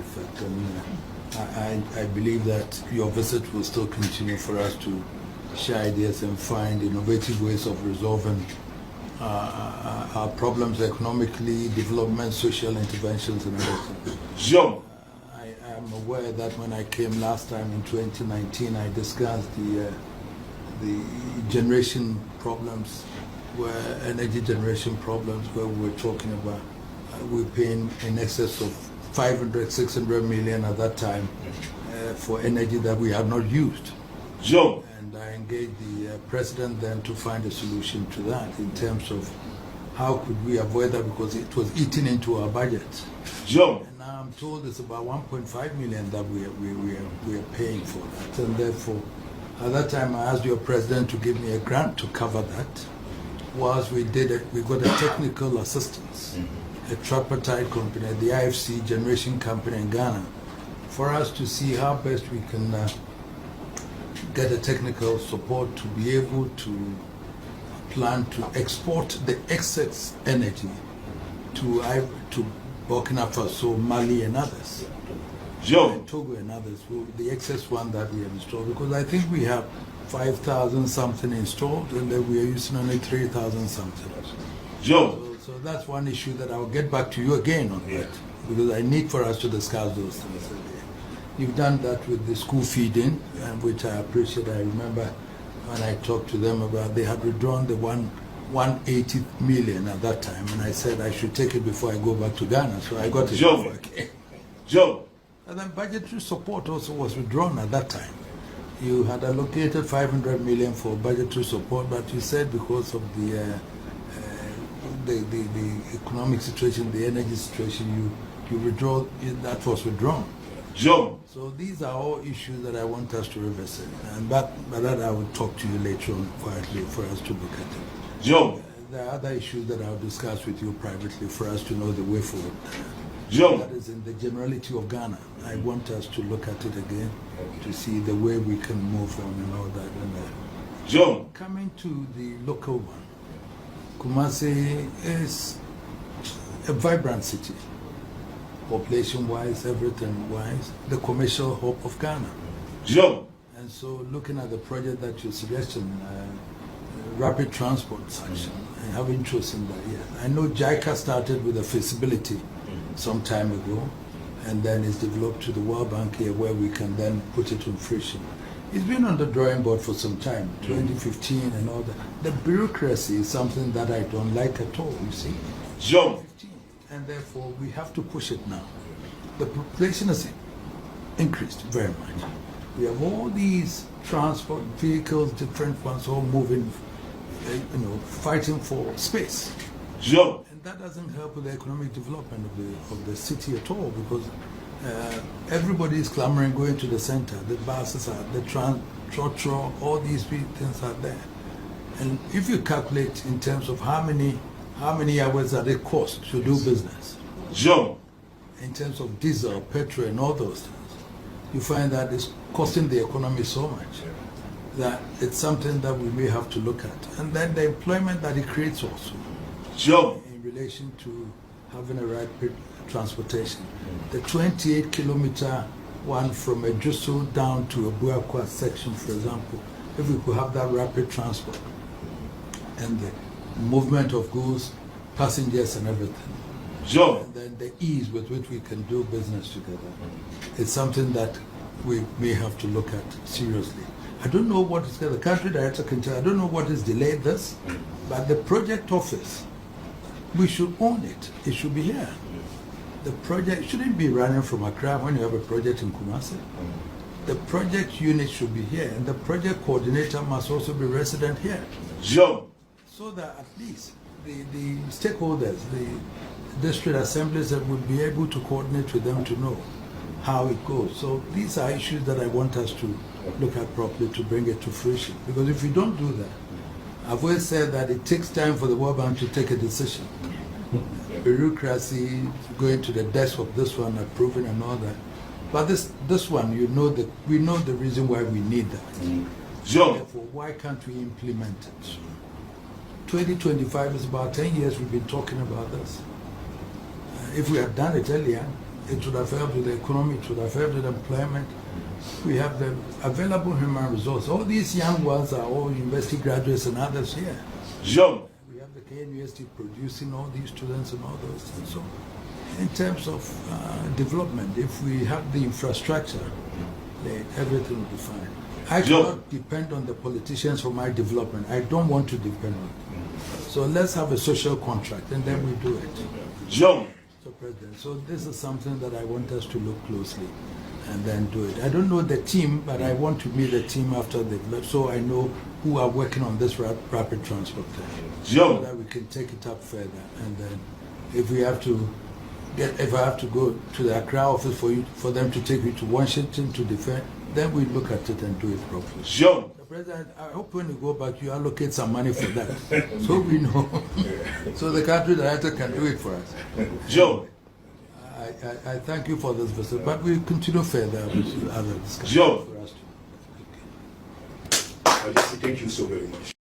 effect. And I believe that your visit will still continue for us to share ideas and find innovative ways of resolving our problems economically, development, social interventions, and everything. Sure. I am aware that when I came last time in 2019, I discussed the generation problems, where energy generation problems, where we were talking about we're paying in excess of 500, 600 million at that time for energy that we had not used. Sure. And I engaged the president then to find a solution to that in terms of how could we avoid that, because it was eating into our budget. Sure. And now I'm told it's about 1.5 million that we are paying for that. And therefore, at that time I asked your president to give me a grant to cover that. Whilst we did it, we got a technical assistance, a tripartite company, the IFC generation company in Ghana, for us to see how best we can get a technical support to be able to plan to export the excess energy to Burkina Faso, Mali, and others. Sure. Togo and others, the excess one that we have installed, because I think we have 5,000 something installed, and then we are using only 3,000 something. Sure. So that's one issue that I'll get back to you again on that, because I need for us to discuss those things again. You've done that with the school feeding, which I appreciate. I remember when I talked to them about, they had withdrawn the 180 million at that time, and I said I should take it before I go back to Ghana, so I got it. Sure. Sure. And then budgetary support also was withdrawn at that time. You had allocated 500 million for budgetary support, but you said because of the economic situation, the energy situation, you withdraw. That was withdrawn. Sure. So these are all issues that I want us to revisit, and but that I will talk to you later on quietly for us to look at it. Sure. There are other issues that I'll discuss with you privately for us to know the way forward. Sure. That is in the generality of Ghana. I want us to look at it again to see the way we can move on and all that. And, Sure. coming to the local one, Kumasi is a vibrant city, population-wise, everything-wise, the commercial hub of Ghana. Sure. And so looking at the project that you're suggesting, rapid transport section, I have interest in that, yes. I know JICA started with a feasibility some time ago, and then it's developed to the World Bank here where we can then put it in fruition. It's been on the drawing board for some time, 2015 and all that. The bureaucracy is something that I don't like at all, you see. Sure. And therefore we have to push it now. The population has increased very much. We have all these transport vehicles, different ones, all moving, fighting for space. Sure. And that doesn't help with the economic development of the city at all, because everybody is clamoring going to the center. The buses are, the trotro, all these things are there. And if you calculate in terms of how many hours that it costs to do business, sure, in terms of diesel, petrol, and all those things, you find that it's costing the economy so much that it's something that we may have to look at. And then the employment that it creates also, sure, in relation to having a rapid transportation. The 28-kilometer one from Ejuso down to a Buakwa section, for example, if we could have that rapid transport and the movement of goods, passengers and everything, sure, and then the ease with which we can do business together, it's something that we may have to look at seriously. I don't know what is the country director can tell. I don't know what has delayed this, but the project office, we should own it. It should be here. The project shouldn't be running from Accra when you have a project in Kumasi. The project unit should be here, and the project coordinator must also be resident here. Sure. So that at least the stakeholders, the district assemblies, that would be able to coordinate with them to know how it goes. So these are issues that I want us to look at properly to bring it to fruition. Because if we don't do that, I've always said that it takes time for the World Bank to take a decision. Bureaucracy, going to the desk of this one, approving and all that. But this one, we know the reason why we need that. Sure. Therefore, why can't we implement it? 2025 is about 10 years we've been talking about this. If we had done it earlier, it would have helped with the economy, it would have helped with employment. We have the available human resource. All these young ones are all university graduates and others here. Jump. We have the KNUST producing all these students and all those things. So, in terms of development, if we have the infrastructure, then everything will be fine. I cannot depend on the politicians for my development. I don't want to depend on it. So let's have a social contract and then we do it. Jump. So, President, so this is something that I want us to look closely and then do it. I don't know the team, but I want to meet the team after they've left so I know who are working on this rapid transport thing. So that we can take it up further. And then if we have to if I have to go to the Accra office for them to take me to Washington to defend, then we look at it and do it properly. Sure. So, President, I hope when you go back, you allocate some money for that, so we know, so the country director can do it for us. Sure. I thank you for this visit, but we continue further with other discussions Sure. for us to. Thank you so very much.